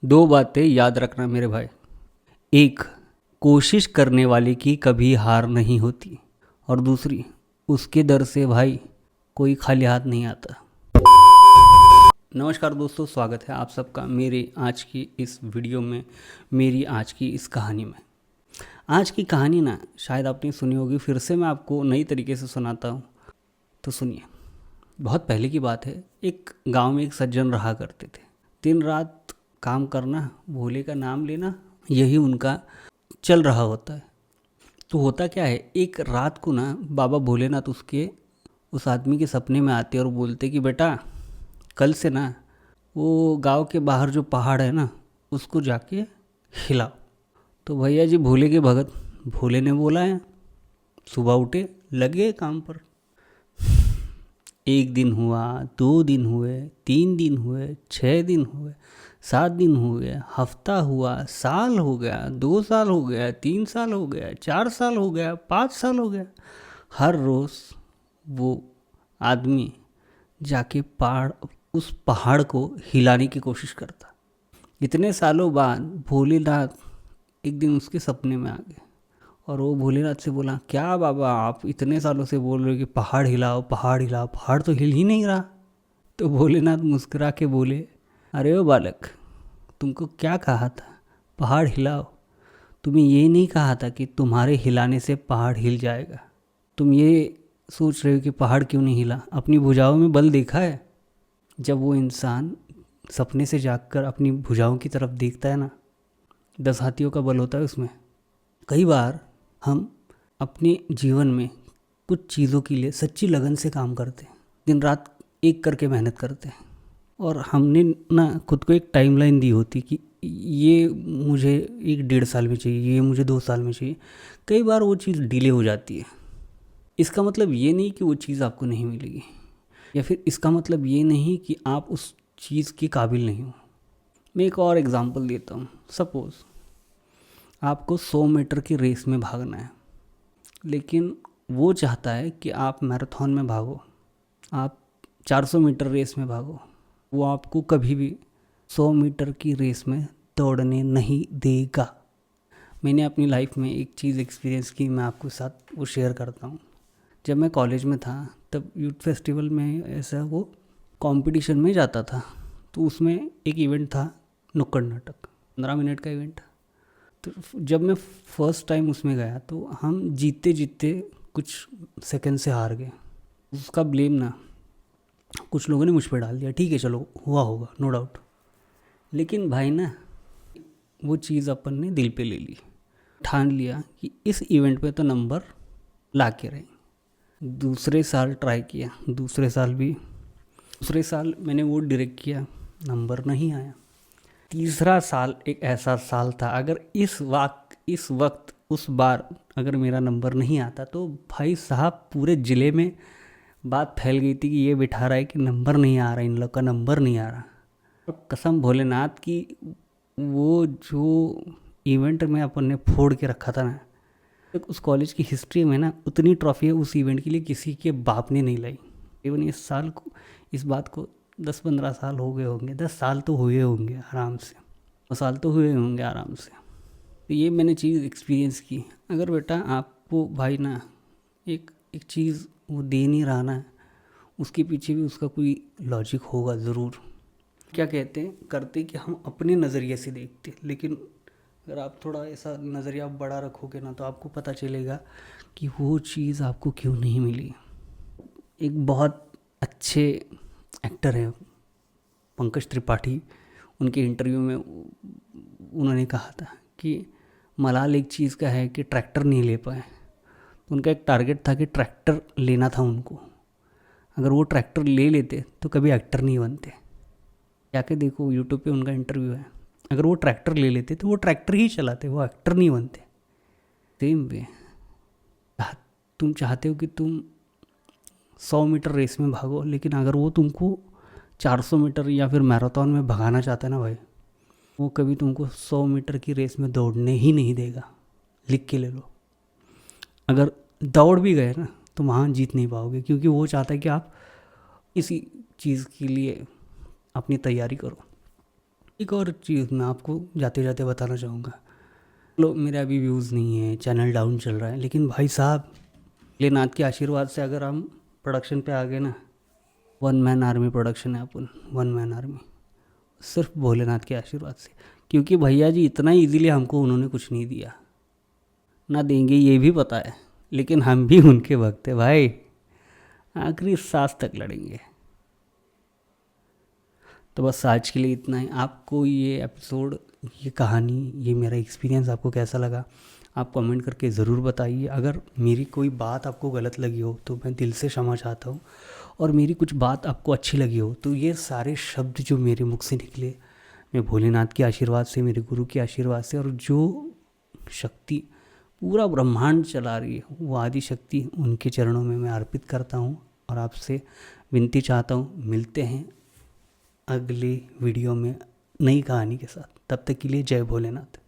दो बातें याद रखना मेरे भाई। एक, कोशिश करने वाले की कभी हार नहीं होती। और दूसरी, उसके दर से भाई कोई खाली हाथ नहीं आता। नमस्कार दोस्तों, स्वागत है आप सबका मेरे आज की इस वीडियो में, मेरी आज की इस कहानी में। आज की कहानी ना शायद आपने सुनी होगी, फिर से मैं आपको नई तरीके से सुनाता हूँ, तो सुनिए। बहुत पहले की बात है। एक गांव में एक सज्जन रहा करते थे। दिन रात काम करना, भोले का नाम लेना, यही उनका चल रहा होता है। तो होता क्या है, एक रात को ना बाबा भोलेनाथ उस आदमी के सपने में आते और बोलते कि बेटा, कल से ना वो गांव के बाहर जो पहाड़ है ना, उसको जाके हिलाओ। तो भैया जी भोले के भगत, भोले ने बोला है। सुबह उठे, लगे काम पर। एक दिन हुआ, 2 दिन हुए, 3 दिन हुए, 6 दिन हुए, 7 दिन हो गया, हफ्ता हुआ, साल हो गया, 2 साल हो गया, 3 साल हो गया, 4 साल हो गया, 5 साल हो गया। हर रोज़ वो आदमी जाके उस पहाड़ को हिलाने की कोशिश करता। इतने सालों बाद भोलेनाथ एक दिन उसके सपने में आ गए और वो भोलेनाथ से बोला, क्या बाबा आप इतने सालों से बोल रहे हो कि पहाड़ हिलाओ पहाड़ हिलाओ, पहाड़ तो हिल ही नहीं रहा। तो भोलेनाथ मुस्कुरा के बोले, अरे ओ बालक, तुमको क्या कहा था, पहाड़ हिलाओ। तुम्हें ये नहीं कहा था कि तुम्हारे हिलाने से पहाड़ हिल जाएगा। तुम ये सोच रहे हो कि पहाड़ क्यों नहीं हिला। अपनी भुजाओं में बल देखा है। जब वो इंसान सपने से जागकर अपनी भुजाओं की तरफ देखता है ना, 10 हाथियों का बल होता है उसमें। कई बार हम अपने जीवन में कुछ चीज़ों के लिए सच्ची लगन से काम करते हैं, दिन रात एक करके मेहनत करते हैं, और हमने ना खुद को एक टाइमलाइन दी होती कि ये मुझे 1-1.5 साल में चाहिए, ये मुझे 2 साल में चाहिए। कई बार वो चीज़ डिले हो जाती है। इसका मतलब ये नहीं कि वो चीज़ आपको नहीं मिलेगी, या फिर इसका मतलब ये नहीं कि आप उस चीज़ के काबिल नहीं हो। मैं एक और एग्ज़ाम्पल देता हूँ। सपोज़ आपको 100 मीटर की रेस में भागना है, लेकिन वो चाहता है कि आप मैराथन में भागो, आप 400 मीटर रेस में भागो। वो आपको कभी भी 100 मीटर की रेस में दौड़ने नहीं देगा। मैंने अपनी लाइफ में एक चीज़ एक्सपीरियंस की, मैं आपके साथ वो शेयर करता हूँ। जब मैं कॉलेज में था तब यूथ फेस्टिवल में ऐसा वो कंपटीशन में जाता था। तो उसमें एक इवेंट था, नुक्कड़ नाटक, 15 मिनट का इवेंट। तो जब मैं फर्स्ट टाइम उसमें गया तो हम जीतते जीतते कुछ सेकंड से हार गए। उसका ब्लेम ना कुछ लोगों ने मुझ पर डाल दिया। ठीक है, चलो हुआ होगा, नो डाउट। लेकिन भाई ना, वो चीज़ अपन ने दिल पे ले ली, ठान लिया कि इस इवेंट पे तो नंबर ला के रहेंगे। दूसरे साल ट्राई किया, दूसरे साल मैंने वो डायरेक्ट किया, नंबर नहीं आया। तीसरा साल एक ऐसा साल था, अगर इस वक्त उस बार अगर मेरा नंबर नहीं आता तो भाई साहब पूरे ज़िले में बात फैल गई थी कि ये बिठा रहा है कि नंबर नहीं आ रहा, इन लोग का नंबर नहीं आ रहा। और कसम भोलेनाथ की, वो जो इवेंट में अपन ने फोड़ के रखा था ना, तो उस कॉलेज की हिस्ट्री में ना उतनी ट्रॉफी उस इवेंट के लिए किसी के बाप ने नहीं लाई। इवन इस बात को 10-15 साल हो गए होंगे, 10 साल तो हुए होंगे आराम से, 10 साल तो हुए होंगे आराम से। तो ये मैंने चीज़ एक्सपीरियंस की। अगर बेटा आपको भाई ना एक एक चीज़ वो दे नहीं रहा ना, उसके पीछे भी उसका कोई लॉजिक होगा ज़रूर। क्या कहते हैं करते कि हम अपने नज़रिए से देखते, लेकिन अगर आप थोड़ा ऐसा नज़रिया बड़ा रखोगे ना तो आपको पता चलेगा कि वो चीज़ आपको क्यों नहीं मिली। एक बहुत अच्छे एक्टर हैं पंकज त्रिपाठी, उनके इंटरव्यू में उन्होंने कहा था कि मलाल एक चीज़ का है कि ट्रैक्टर नहीं ले पाए। तो उनका एक टारगेट था कि ट्रैक्टर लेना था उनको। अगर वो ट्रैक्टर ले लेते तो कभी एक्टर नहीं बनते। जाके देखो, यूट्यूब पे उनका इंटरव्यू है। अगर वो ट्रैक्टर ले लेते तो वो ट्रैक्टर ही चलाते, वो एक्टर नहीं बनते। सेम वे तुम चाहते हो कि तुम 100 मीटर रेस में भागो, लेकिन अगर वो तुमको 400 मीटर या फिर मैराथन में भगाना चाहता है ना भाई, वो कभी तुमको 100 मीटर की रेस में दौड़ने ही नहीं देगा। लिख के ले लो। अगर दौड़ भी गए ना तो वहाँ जीत नहीं पाओगे, क्योंकि वो चाहता है कि आप इसी चीज़ के लिए अपनी तैयारी करो। एक और चीज़ मैं आपको जाते जाते बताना चाहूँगा। लो, मेरे अभी व्यूज़ नहीं है, चैनल डाउन चल रहा है, लेकिन भाई साहब भोलेनाथ के आशीर्वाद से अगर हम प्रोडक्शन पे आ गए ना, 1 मैन आर्मी प्रोडक्शन है अपन, 1 मैन आर्मी, सिर्फ भोलेनाथ के आशीर्वाद से। क्योंकि भैया जी इतना इजीली हमको उन्होंने कुछ नहीं दिया, ना देंगे ये भी पता है, लेकिन हम भी उनके भक्त हैं भाई, आखिरी सांस तक लड़ेंगे। तो बस आज के लिए इतना ही। आपको ये एपिसोड, ये कहानी, ये मेरा एक्सपीरियंस आपको कैसा लगा आप कमेंट करके ज़रूर बताइए। अगर मेरी कोई बात आपको गलत लगी हो तो मैं दिल से क्षमा चाहता हूँ, और मेरी कुछ बात आपको अच्छी लगी हो तो ये सारे शब्द जो मेरे मुख से निकले, मैं भोलेनाथ के आशीर्वाद से, मेरे गुरु के आशीर्वाद से, और जो शक्ति पूरा ब्रह्मांड चला रही है वो आदि शक्ति, उनके चरणों में मैं अर्पित करता हूँ। और आपसे विनती चाहता हूँ, मिलते हैं अगले वीडियो में नई कहानी के साथ। तब तक के लिए जय भोलेनाथ।